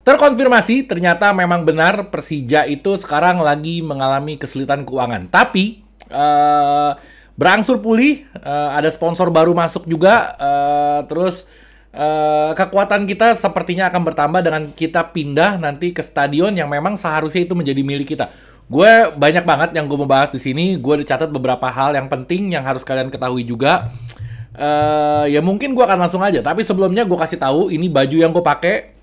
Terkonfirmasi ternyata memang benar Persija itu sekarang lagi mengalami kesulitan keuangan. Tapi berangsur pulih, ada sponsor baru masuk juga, terus kekuatan kita sepertinya akan bertambah dengan kita pindah nanti ke stadion yang memang seharusnya itu menjadi milik kita. Gue banyak banget yang gue mau bahas di sini. Gue dicatat beberapa hal yang penting yang harus kalian ketahui juga. Ya mungkin gue akan langsung aja. Tapi sebelumnya gue kasih tahu ini baju yang gue pakai.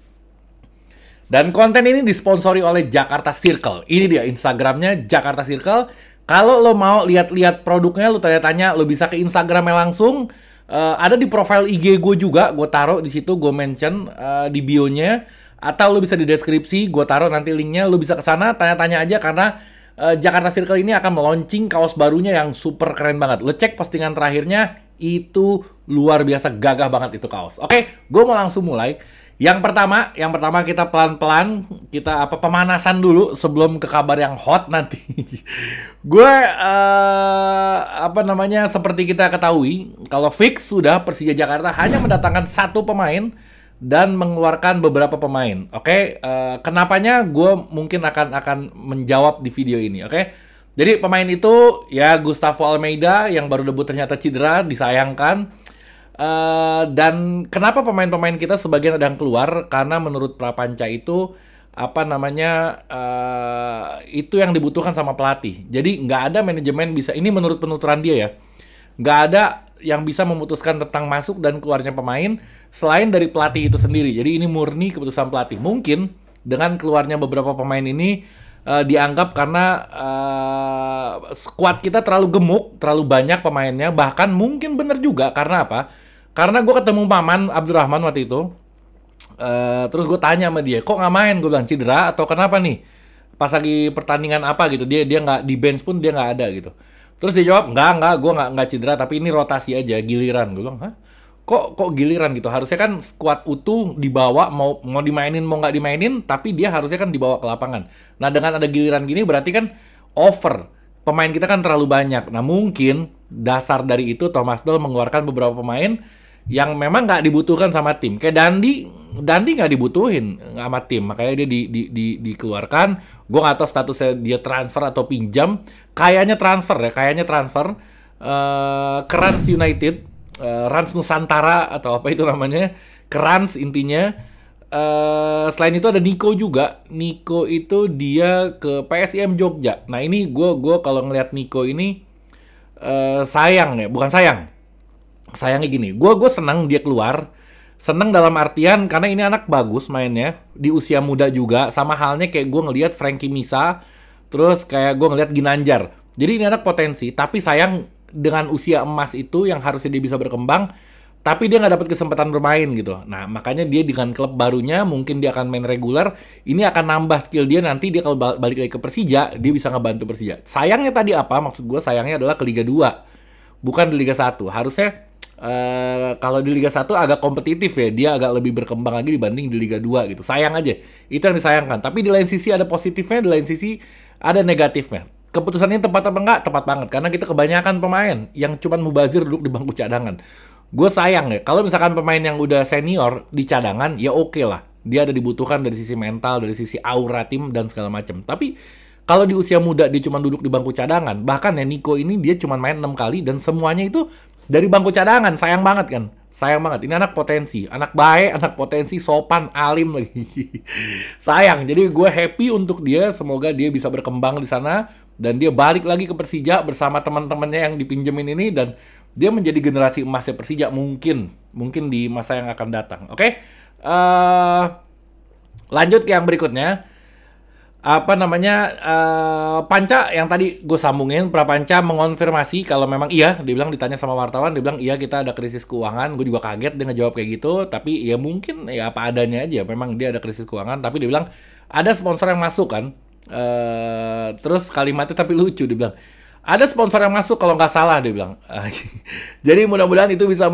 Dan konten ini disponsori oleh Jakarta Circle. Ini dia Instagramnya Jakarta Circle. Kalau lo mau lihat-lihat produknya, lo tanya-tanya, lo bisa ke Instagramnya langsung. Ada di profile IG gue juga, gue taruh di situ, gue mention di bio-nya. Atau lo bisa di deskripsi, gue taruh nanti linknya. Lo bisa ke sana, tanya-tanya aja karena Jakarta Circle ini akan meluncing kaos barunya yang super keren banget. Lo cek postingan terakhirnya, itu luar biasa gagah banget itu kaos. Oke, gue mau langsung mulai. Yang pertama kita pelan-pelan kita pemanasan dulu sebelum ke kabar yang hot nanti. Gue seperti kita ketahui kalau fix sudah Persija Jakarta hanya mendatangkan satu pemain dan mengeluarkan beberapa pemain. Oke, kenapanya gue mungkin akan menjawab di video ini. Oke. Jadi pemain itu ya Gustavo Almeida yang baru debut ternyata cedera, disayangkan. Dan kenapa pemain-pemain kita sebagian ada yang keluar? Karena menurut Prapanca itu itu yang dibutuhkan sama pelatih. Jadi nggak ada manajemen bisa, ini menurut penuturan dia ya, nggak ada yang bisa memutuskan tentang masuk dan keluarnya pemain selain dari pelatih itu sendiri. Jadi ini murni keputusan pelatih. Mungkin dengan keluarnya beberapa pemain ini dianggap karena squad kita terlalu gemuk, terlalu banyak pemainnya. Bahkan mungkin bener juga karena apa? Karena gue ketemu Maman Abdurrahman waktu itu, terus gue tanya sama dia, kok nggak main? Gue bilang cedera atau kenapa nih? Pas lagi pertandingan apa gitu, dia nggak di bench pun dia nggak ada gitu. Terus dia jawab, enggak, gue nggak cedera, tapi ini rotasi aja, giliran. Gue bilang, hah? Kok giliran gitu? Harusnya kan skuad utuh dibawa, mau dimainin mau nggak dimainin, tapi dia harusnya kan dibawa ke lapangan. Nah dengan ada giliran gini berarti kan over. Pemain kita kan terlalu banyak. Nah mungkin dasar dari itu Thomas Doll mengeluarkan beberapa pemain yang memang nggak dibutuhkan sama tim. Kayak Dandi nggak dibutuhin sama tim, makanya dia dikeluarkan. Gue nggak tahu statusnya dia transfer atau pinjam. Kayaknya transfer ya, ke Rans United, Rans Nusantara atau apa itu namanya, ke Rans intinya. Selain itu ada Nico juga. Nico itu dia ke PSIM Jogja. Nah ini gue kalau ngelihat Nico ini sayang ya, bukan sayang. Sayangnya gini, gue senang dia keluar. Senang dalam artian karena ini anak bagus mainnya, di usia muda juga. Sama halnya kayak gue ngelihat Frankie Misa, terus kayak gue ngelihat Ginanjar. Jadi ini anak potensi, tapi sayang dengan usia emas itu yang harusnya dia bisa berkembang, tapi dia nggak dapat kesempatan bermain gitu. Nah makanya dia dengan klub barunya mungkin dia akan main reguler. Ini akan nambah skill dia nanti, dia kalau balik lagi ke Persija, dia bisa ngebantu Persija. Sayangnya tadi apa? Maksud gue sayangnya adalah ke Liga 2, bukan di Liga 1. Harusnya kalau di Liga 1 agak kompetitif ya, dia agak lebih berkembang lagi dibanding di Liga 2 gitu. Sayang aja, itu yang disayangkan. Tapi di lain sisi ada positifnya, di lain sisi ada negatifnya. Keputusannya tepat apa enggak? Tepat banget, karena kita kebanyakan pemain yang cuman mubazir duduk di bangku cadangan. Gue sayang ya, kalau misalkan pemain yang udah senior di cadangan, ya oke lah. Dia ada dibutuhkan dari sisi mental, dari sisi aura tim, dan segala macam. Tapi kalau di usia muda dia cuma duduk di bangku cadangan, bahkan ya Nico ini dia cuma main 6 kali, dan semuanya itu dari bangku cadangan. Sayang banget kan? Sayang banget. Ini anak potensi, anak baik, anak potensi, sopan, alim lagi. Sayang. Jadi gue happy untuk dia. Semoga dia bisa berkembang di sana dan dia balik lagi ke Persija bersama teman-temannya yang dipinjemin ini, dan dia menjadi generasi emasnya Persija mungkin di masa yang akan datang. Oke. Lanjut ke yang berikutnya. Panca yang tadi gue sambungin, Prapanca mengonfirmasi kalau memang iya, dia bilang ditanya sama wartawan, dia bilang iya kita ada krisis keuangan. Gue juga kaget dia ngejawab kayak gitu, tapi ya mungkin ya apa adanya aja, memang dia ada krisis keuangan. Tapi dia bilang ada sponsor yang masuk kan, terus kalimatnya tapi lucu, dia bilang ada sponsor yang masuk kalau nggak salah, dia bilang. Jadi mudah-mudahan itu bisa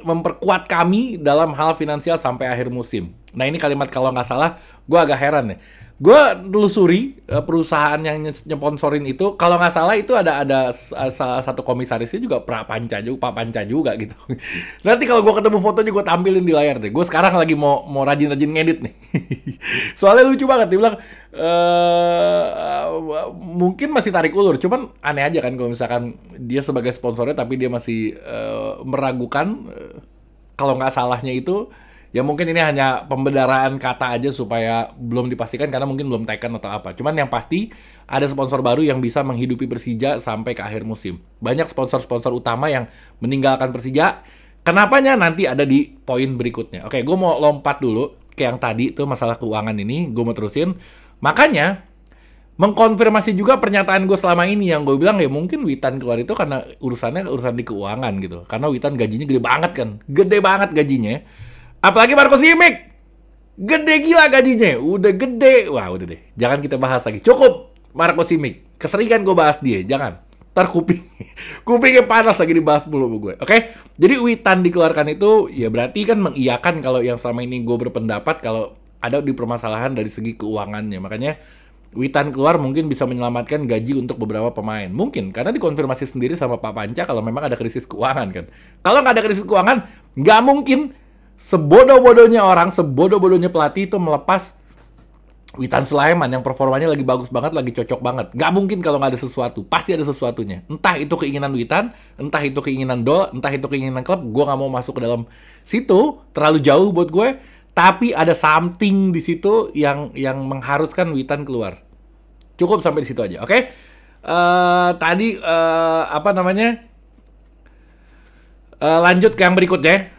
memperkuat kami dalam hal finansial sampai akhir musim. Nah ini kalimat kalau nggak salah, gue agak heran deh. Gue telusuri perusahaan yang nyponsorin itu, kalau nggak salah itu ada salah satu komisarisnya juga Pak Panca juga gitu. Nanti kalau gue ketemu fotonya gue tampilin di layar deh. Gue sekarang lagi mau rajin-rajin ngedit nih. Soalnya lucu banget, dia bilang mungkin masih tarik ulur, cuman aneh aja kan kalau misalkan dia sebagai sponsornya tapi dia masih meragukan kalau nggak salahnya itu. Ya mungkin ini hanya pembedaraan kata aja supaya belum dipastikan karena mungkin belum taken atau apa. Cuman yang pasti ada sponsor baru yang bisa menghidupi Persija sampai ke akhir musim. Banyak sponsor-sponsor utama yang meninggalkan Persija. Kenapanya nanti ada di poin berikutnya. Oke, gue mau lompat dulu ke yang tadi tuh masalah keuangan ini. Gue mau terusin. Makanya mengkonfirmasi juga pernyataan gue selama ini yang gue bilang ya mungkin Witan keluar itu karena urusan di keuangan gitu. Karena Witan gajinya gede banget kan. Gede banget gajinya. Apalagi Marco Simic. Gede gila gajinya. Udah gede. Wah udah deh. Jangan kita bahas lagi. Cukup Marco Simic. Keseringan gue bahas dia. Jangan. Ntar kupingnya panas lagi dibahas mulu sama gue. Oke? Jadi Witan dikeluarkan itu ya berarti kan mengiyakan kalau yang selama ini gue berpendapat kalau ada di permasalahan dari segi keuangannya. Makanya Witan keluar mungkin bisa menyelamatkan gaji untuk beberapa pemain. Mungkin, karena dikonfirmasi sendiri sama Pak Panca kalau memang ada krisis keuangan kan. Kalau nggak ada krisis keuangan, nggak mungkin sebodoh-bodohnya orang, sebodoh-bodohnya pelatih itu melepas Witan Sulaiman yang performanya lagi bagus banget, lagi cocok banget. Nggak mungkin kalau nggak ada sesuatu. Pasti ada sesuatunya. Entah itu keinginan Witan, entah itu keinginan Dol, entah itu keinginan klub. Gue nggak mau masuk ke dalam situ. Terlalu jauh buat gue. Tapi ada something di situ yang mengharuskan Witan keluar. Cukup sampai di situ aja, oke? Tadi apa namanya? Lanjut ke yang berikutnya.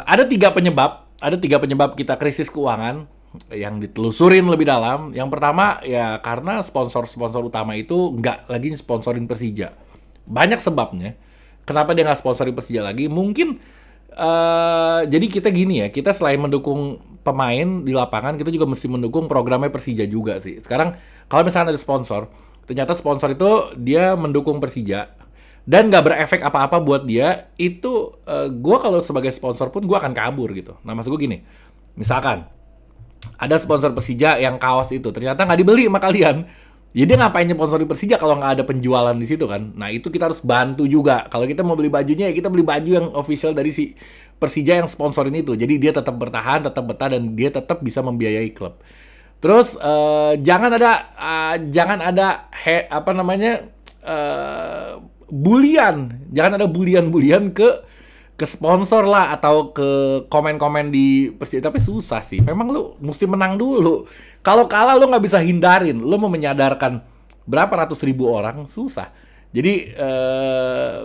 Ada tiga penyebab kita krisis keuangan yang ditelusurin lebih dalam. Yang pertama ya karena sponsor utama itu nggak lagi sponsorin Persija. Banyak sebabnya. Kenapa dia nggak sponsorin Persija lagi? Mungkin jadi kita gini ya, kita selain mendukung pemain di lapangan, kita juga mesti mendukung programnya Persija juga sih. Sekarang kalau misalnya ada sponsor, ternyata sponsor itu dia mendukung Persija dan nggak berefek apa-apa buat dia, itu gue kalau sebagai sponsor pun gue akan kabur gitu. Nah maksud gue gini, misalkan ada sponsor Persija yang kaos itu ternyata nggak dibeli sama kalian, ya dia ngapain sponsori Persija kalau nggak ada penjualan di situ kan? Nah itu kita harus bantu juga. Kalau kita mau beli bajunya ya kita beli baju yang official dari si Persija yang sponsorin itu. Jadi dia tetap bertahan, tetap betah dan dia tetap bisa membiayai klub. Terus jangan ada apa namanya bulian, jangan ada bulian ke sponsor lah atau ke komen-komen di Persija. Tapi susah sih, memang lu mesti menang dulu. Kalau kalah lu nggak bisa hindarin, lu mau menyadarkan berapa ratus ribu orang, susah. Jadi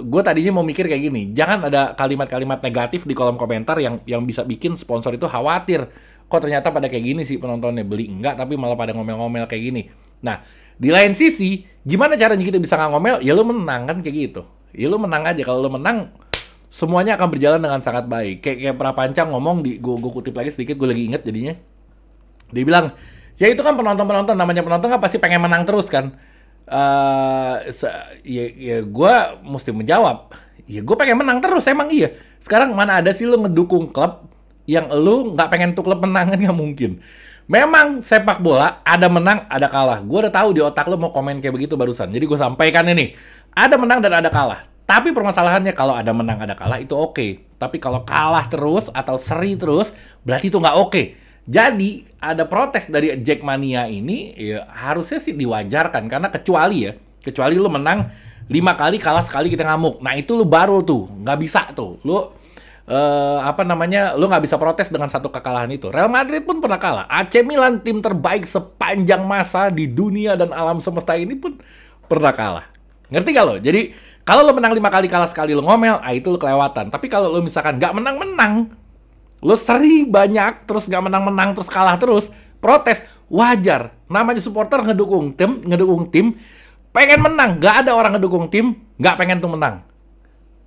gue tadinya mau mikir kayak gini, jangan ada kalimat-kalimat negatif di kolom komentar yang bisa bikin sponsor itu khawatir. Kok ternyata pada kayak gini sih penontonnya, beli enggak tapi malah pada ngomel-ngomel kayak gini. Nah, di lain sisi, gimana caranya kita bisa nggak ngomel? Ya lu menang kan kayak gitu. Ya lu menang aja. Kalau lu menang, semuanya akan berjalan dengan sangat baik. Kayak Prapanca ngomong di gue kutip lagi sedikit, gue lagi inget jadinya. Dia bilang, ya itu kan penonton, namanya penonton kan pasti pengen menang terus kan. Ya gue mesti menjawab. Ya gue pengen menang terus, emang iya. Sekarang mana ada sih lu ngedukung klub yang lu nggak pengen tuh klub menang, kan nggak mungkin. Memang sepak bola ada menang, ada kalah. Gue udah tahu di otak lu mau komen kayak begitu barusan. Jadi gue sampaikan ini, ada menang dan ada kalah. Tapi permasalahannya kalau ada menang, ada kalah itu oke. Tapi kalau kalah terus atau seri terus, berarti itu nggak oke. Jadi ada protes dari Jackmania ini, ya harusnya sih diwajarkan. Karena kecuali lu menang 5 kali, kalah sekali kita ngamuk. Nah itu lu baru tuh, nggak bisa tuh. Lu lu nggak bisa protes dengan satu kekalahan itu. Real Madrid pun pernah kalah. AC Milan, tim terbaik sepanjang masa di dunia dan alam semesta ini pun pernah kalah. Ngerti gak lo? Jadi kalau lo menang 5 kali, kalah sekali, lo ngomel, itu lo kelewatan. Tapi kalau lo misalkan nggak menang-menang, lo seri banyak, terus nggak menang-menang, terus kalah terus, protes, wajar. Namanya supporter ngedukung tim, pengen menang. Nggak ada orang ngedukung tim, nggak pengen tuh menang.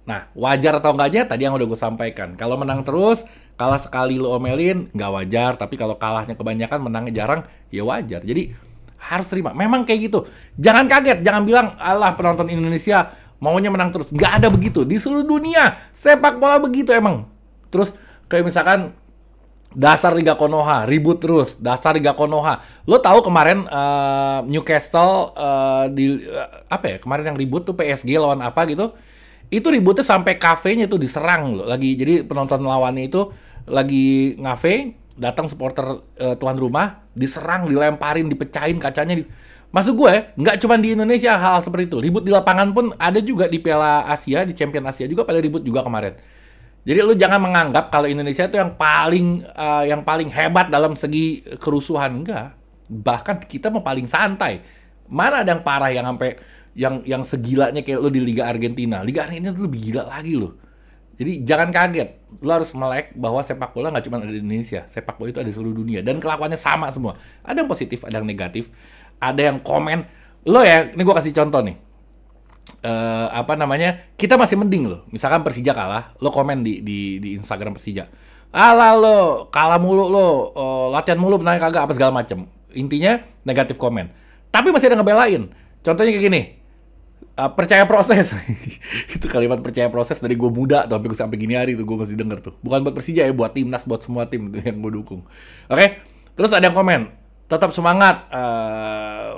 Nah, wajar atau enggaknya tadi yang udah gue sampaikan. Kalau menang terus, kalah sekali lo omelin, nggak wajar. Tapi kalau kalahnya kebanyakan, menangnya jarang, ya wajar. Jadi harus terima. Memang kayak gitu. Jangan kaget, jangan bilang, alah penonton Indonesia maunya menang terus. Nggak ada begitu. Di seluruh dunia, sepak bola begitu emang. Terus kayak misalkan Dasar Liga Konoha, ribut terus. Dasar Liga Konoha. Lo tahu kemarin Newcastle apa ya? Kemarin yang ribut tuh PSG lawan apa gitu? Itu ributnya sampai kafenya tuh diserang loh. Jadi penonton lawannya itu lagi ngafe, datang supporter tuan rumah, diserang, dilemparin, dipecahin kacanya. Maksud gue, nggak cuma di Indonesia hal seperti itu. Ribut di lapangan pun ada juga di Piala Asia, di Champion Asia juga pada ribut juga kemarin. Jadi lu jangan menganggap kalau Indonesia itu yang paling hebat dalam segi kerusuhan, enggak. Bahkan kita mau paling santai. Mana ada yang parah yang sampai yang segilanya kayak lu di Liga Argentina. Liga Argentina tuh lebih gila lagi loh. Jadi jangan kaget. Lu harus melek bahwa sepak bola nggak cuma ada di Indonesia. Sepak bola itu ada di seluruh dunia dan kelakuannya sama semua. Ada yang positif, ada yang negatif. Ada yang komen. Lo ya, ini gua kasih contoh nih. Apa namanya, kita masih mending loh. Misalkan Persija kalah, lo komen di Instagram Persija. Alah lo, kalah mulu lo, latihan mulu, menang kagak, apa segala macem. Intinya negatif komen. Tapi masih ada ngebelain. Contohnya kayak gini, percaya proses. Itu kalimat percaya proses dari gue muda tuh sampai gini hari tuh gue masih denger tuh. Bukan buat Persija ya, buat timnas, buat semua tim tuh yang gue dukung. Oke, terus ada yang komen, tetap semangat,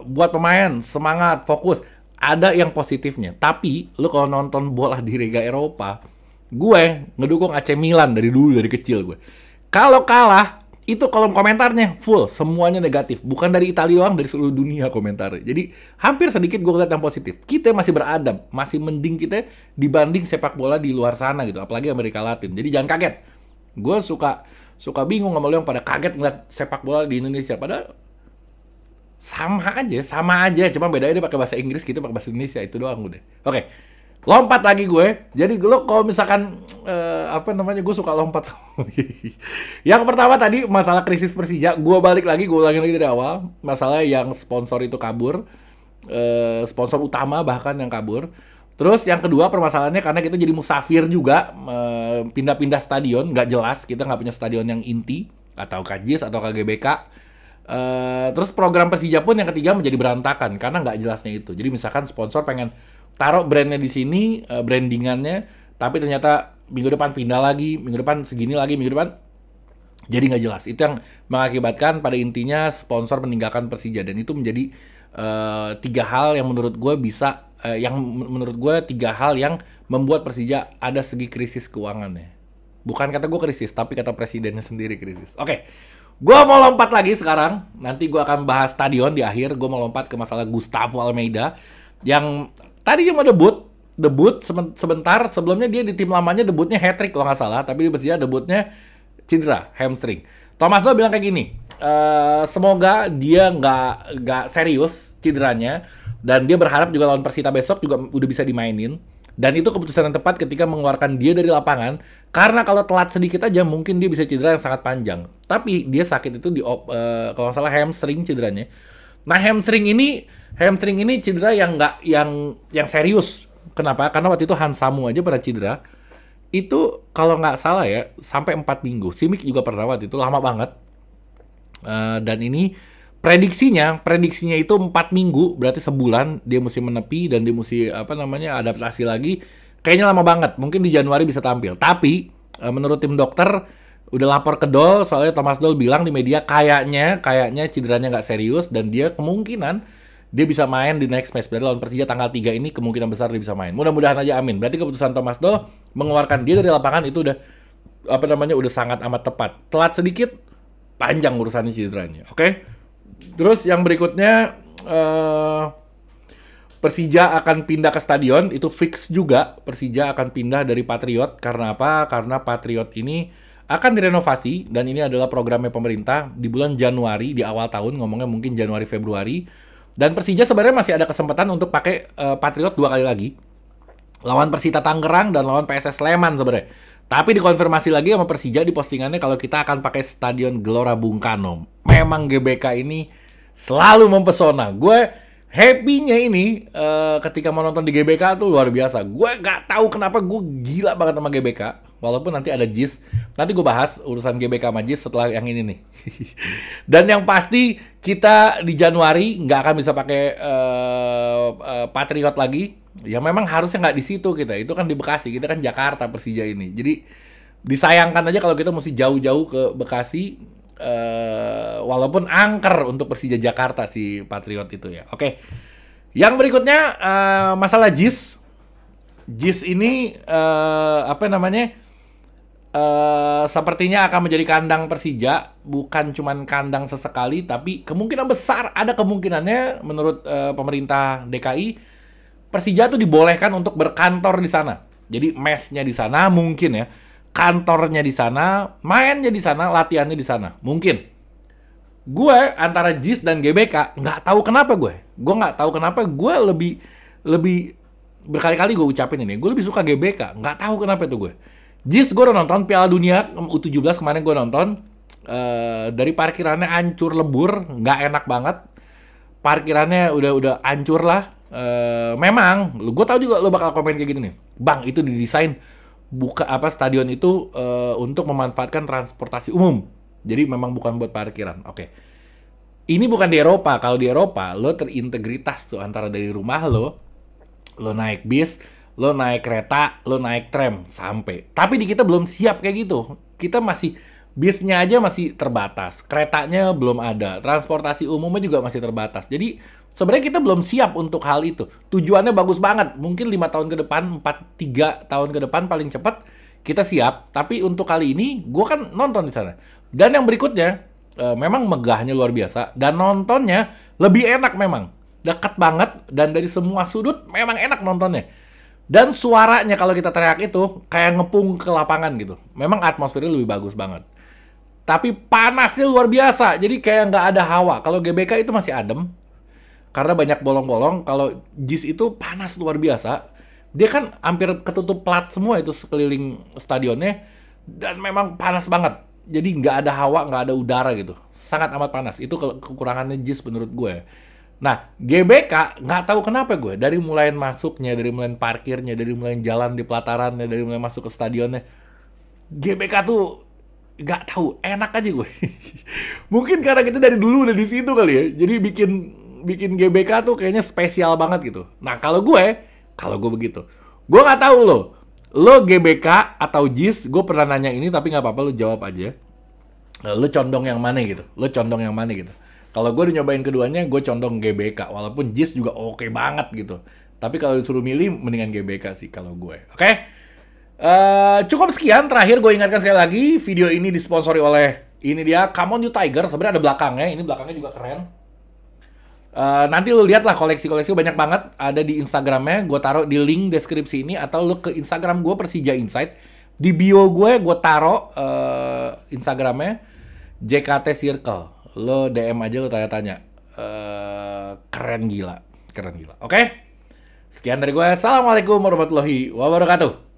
buat pemain, semangat, fokus. Ada yang positifnya, tapi lu kalau nonton bola di Liga Eropa, gue ngedukung AC Milan dari dulu, dari kecil gue. Kalau kalah, itu kolom komentarnya full, semuanya negatif. Bukan dari Italia doang, dari seluruh dunia komentarnya. Jadi hampir sedikit gue lihat yang positif. Kita masih beradab, masih mending kita dibanding sepak bola di luar sana gitu, apalagi Amerika Latin. Jadi jangan kaget. Gue suka bingung sama lu yang pada kaget ngeliat sepak bola di Indonesia. Padahal sama aja, cuma bedanya dia pakai bahasa Inggris, kita pakai bahasa Indonesia, itu doang udah. Oke, lompat lagi gue. Jadi lo kalau misalkan apa namanya, gue suka lompat. Yang pertama tadi masalah krisis Persija, gue balik lagi, gue ulangin lagi dari awal. Masalah yang sponsor itu kabur, sponsor utama bahkan yang kabur. Terus yang kedua permasalahannya karena kita jadi musafir juga, pindah-pindah stadion, nggak jelas, kita nggak punya stadion yang inti, atau KJIS atau KGBK. Terus program Persija pun yang ketiga menjadi berantakan karena nggak jelasnya itu. Jadi misalkan sponsor pengen taruh brandnya di sini, brandingannya, tapi ternyata minggu depan pindah lagi, minggu depan segini lagi, minggu depan jadi nggak jelas. Itu yang mengakibatkan pada intinya sponsor meninggalkan Persija, dan itu menjadi tiga hal yang menurut gue tiga hal yang membuat Persija ada segi krisis keuangannya. Bukan kata gue krisis, tapi kata presidennya sendiri krisis. Oke. Gue mau lompat lagi sekarang. Nanti gue akan bahas stadion di akhir. Gue mau lompat ke masalah Gustavo Almeida yang tadinya mau debut sebentar. Sebelumnya dia di tim lamanya debutnya hat-trick kalau nggak salah. Tapi di Persija debutnya cedera, hamstring. Thomas Doll bilang kayak gini, semoga dia nggak serius cederanya. Dan dia berharap juga lawan Persita besok juga udah bisa dimainin. Dan itu keputusan yang tepat ketika mengeluarkan dia dari lapangan, karena kalau telat sedikit aja mungkin dia bisa cedera yang sangat panjang. Tapi dia sakit itu kalau nggak salah hamstring cederanya. Nah hamstring ini cedera yang nggak yang serius. Kenapa? Karena waktu itu Hansamu aja pernah cedera. Itu kalau nggak salah ya sampai 4 minggu. Simic juga pernah waktu itu, lama banget. Dan ini prediksinya itu 4 minggu, berarti sebulan dia mesti menepi dan dia mesti adaptasi lagi. Kayaknya lama banget, mungkin di Januari bisa tampil. Tapi menurut tim dokter udah lapor ke Doll, soalnya Thomas Doll bilang di media kayaknya cederanya nggak serius dan dia kemungkinan dia bisa main di next match. Berarti lawan Persija tanggal 3 ini kemungkinan besar dia bisa main. Mudah-mudahan aja, amin. Berarti keputusan Thomas Doll mengeluarkan dia dari lapangan itu udah udah sangat amat tepat. Telat sedikit, panjang urusannya cederanya. Oke? Terus yang berikutnya Persija akan pindah ke stadion, itu fix juga. Persija akan pindah dari Patriot. Karena apa? Karena Patriot ini akan direnovasi, dan ini adalah programnya pemerintah di bulan Januari, di awal tahun, ngomongnya mungkin Januari Februari. Dan Persija sebenarnya masih ada kesempatan untuk pakai Patriot 2 kali lagi. Lawan Persita Tangerang dan lawan PSS Sleman sebenarnya. Tapi dikonfirmasi lagi sama Persija di postingannya kalau kita akan pakai Stadion Gelora Bung Karno. Memang GBK ini selalu mempesona. Gue happy-nya ini ketika mau nonton di GBK tuh luar biasa. Gue nggak tahu kenapa gue gila banget sama GBK. Walaupun nanti ada JIS. Nanti gue bahas urusan GBK sama JIS setelah yang ini nih. Dan yang pasti kita di Januari nggak akan bisa pakai Patriot lagi. Ya memang harusnya nggak di situ kita. Itu kan di Bekasi. Kita kan Jakarta Persija ini. Jadi Disayangkan aja kalau kita mesti jauh-jauh ke Bekasi, walaupun angker untuk Persija Jakarta si Patriot itu ya. Oke. Yang berikutnya masalah JIS. JIS ini apa namanya? Sepertinya akan menjadi kandang Persija, bukan cuman kandang sesekali, tapi kemungkinan besar ada kemungkinannya menurut pemerintah DKI Persija tuh dibolehkan untuk berkantor di sana. Jadi mesnya di sana mungkin ya, kantornya di sana, mainnya di sana, latihannya di sana, mungkin. Gue antara JIS dan GBK nggak tahu kenapa gue nggak tahu kenapa gue lebih berkali-kali gue ucapin ini, gue lebih suka GBK, nggak tahu kenapa itu gue. JIS gue udah nonton Piala Dunia U17 kemarin gue nonton, dari parkirannya hancur lebur, nggak enak banget. Parkirannya udah hancur lah. Memang, gue tahu juga lo bakal komen kayak gini nih, bang itu didesain stadion itu untuk memanfaatkan transportasi umum, jadi memang bukan buat parkiran. Oke. Ini bukan di Eropa. Kalau di Eropa lo terintegritas tuh antara dari rumah lo naik bis, lo naik kereta, lo naik tram sampai. Tapi di kita belum siap kayak gitu. Kita masih, bisnya aja masih terbatas, keretanya belum ada, transportasi umumnya juga masih terbatas. Jadi sebenarnya kita belum siap untuk hal itu. Tujuannya bagus banget. Mungkin 5 tahun ke depan, 3 tahun ke depan paling cepat kita siap. Tapi untuk kali ini, gue kan nonton di sana. Dan yang berikutnya, memang megahnya luar biasa. Dan nontonnya lebih enak memang. Dekat banget. Dan dari semua sudut memang enak nontonnya. Dan suaranya kalau kita teriak itu kayak ngepung ke lapangan gitu. Memang atmosfernya lebih bagus banget. Tapi panasnya luar biasa. Jadi kayak nggak ada hawa. Kalau GBK itu masih adem. Karena banyak bolong-bolong. Kalau JIS itu panas luar biasa. Dia kan hampir ketutup plat semua itu sekeliling stadionnya. Dan memang panas banget. Jadi nggak ada hawa, nggak ada udara gitu. Sangat amat panas. Itu kekurangannya JIS menurut gue. Nah, GBK nggak tahu kenapa gue, dari mulai masuknya, dari mulai parkirnya, dari mulai jalan di pelatarannya, dari mulai masuk ke stadionnya, GBK tuh nggak tahu, enak aja gue. Mungkin karena kita dari dulu udah di situ kali ya, jadi bikin GBK tuh kayaknya spesial banget gitu. Nah, kalau gue begitu, gue nggak tahu lo GBK atau JIS, gue pernah nanya ini tapi nggak apa-apa, lo jawab aja. Lo condong yang mana gitu? Kalau gue udah nyobain keduanya, gue condong GBK. Walaupun JIS juga oke banget gitu. Tapi kalau disuruh milih, mendingan GBK sih kalau gue. Oke? Cukup sekian. Terakhir gue ingatkan sekali lagi, video ini disponsori oleh, ini dia, Come On You Tiger. Sebenarnya ada belakangnya. Ini belakangnya juga keren. Nanti lu lihat lah koleksi-koleksi banyak banget. Ada di Instagramnya. Gue taruh di link deskripsi ini. Atau lu ke Instagram gue, Persija Insight. Di bio gue taruh Instagramnya JKT Circle. Lo DM aja, lo tanya-tanya. Keren gila. Oke? Sekian dari gue. Assalamualaikum warahmatullahi wabarakatuh.